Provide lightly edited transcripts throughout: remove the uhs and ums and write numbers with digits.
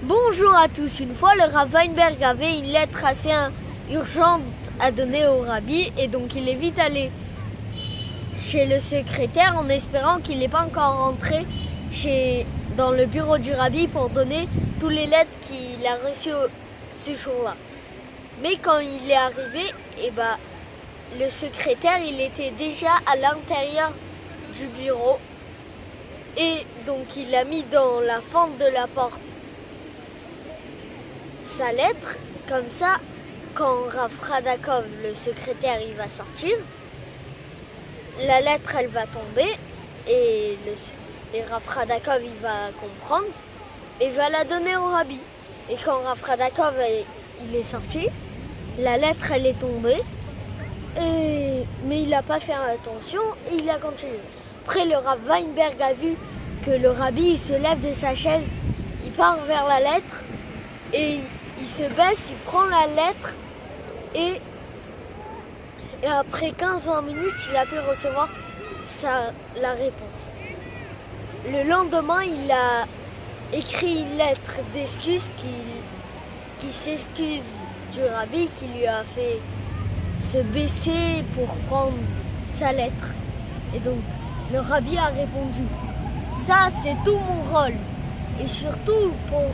Bonjour à tous. Une fois, le Rav Weinberg avait une lettre assez urgente à donner au rabbi et donc il est vite allé chez le secrétaire en espérant qu'il n'est pas encore rentré dans le bureau du rabbi pour donner toutes les lettres qu'il a reçues ce jour-là. Mais quand il est arrivé, le secrétaire il était déjà à l'intérieur du bureau et donc il a mis dans la fente de la porte sa lettre, comme ça quand Rav Radakov, le secrétaire, il va sortir, la lettre elle va tomber et Rav Radakov il va comprendre et va la donner au rabbi. Et quand Rav Radakov il est sorti, la lettre elle est tombée mais il n'a pas fait attention et il a continué. Après le Rav Weinberg a vu que le rabbi il se lève de sa chaise, il part vers la lettre et il se baisse, il prend la lettre et après 15-20 minutes, il a pu recevoir la réponse. Le lendemain, il a écrit une lettre d'excuse qui s'excuse du rabbi qui lui a fait se baisser pour prendre sa lettre. Et donc, le rabbi a répondu « Ça, c'est tout mon rôle. Et surtout pour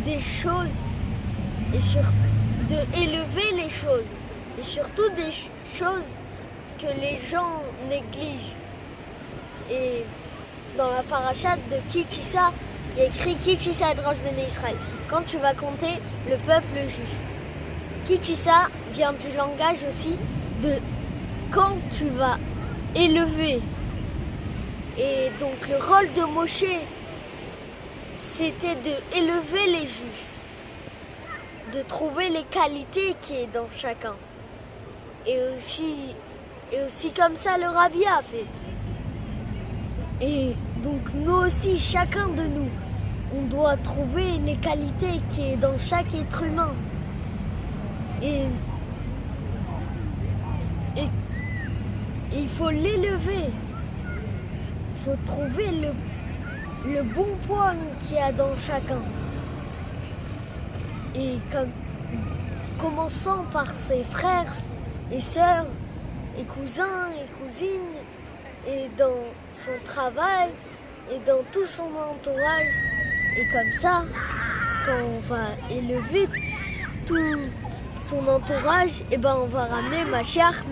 des choses et élever les choses et surtout des choses que les gens négligent. » Et dans la parachate de Ki Tisa, il y a écrit Ki Tisa et Rosh Bnei Israël, quand tu vas compter le peuple juif. Ki Tisa vient du langage aussi de quand tu vas élever. Et donc le rôle de Moshe, c'était d'élever les juifs, de trouver les qualités qui est dans chacun. Et aussi comme ça le rabbi a fait. Et donc nous aussi, chacun de nous, on doit trouver les qualités qui est dans chaque être humain. Et il faut l'élever. Il faut trouver le bon point qu'il y a dans chacun. Et commençant par ses frères et sœurs et cousins et cousines et dans son travail et dans tout son entourage. Et comme ça, quand on va élever tout son entourage, on va ramener Mashiach.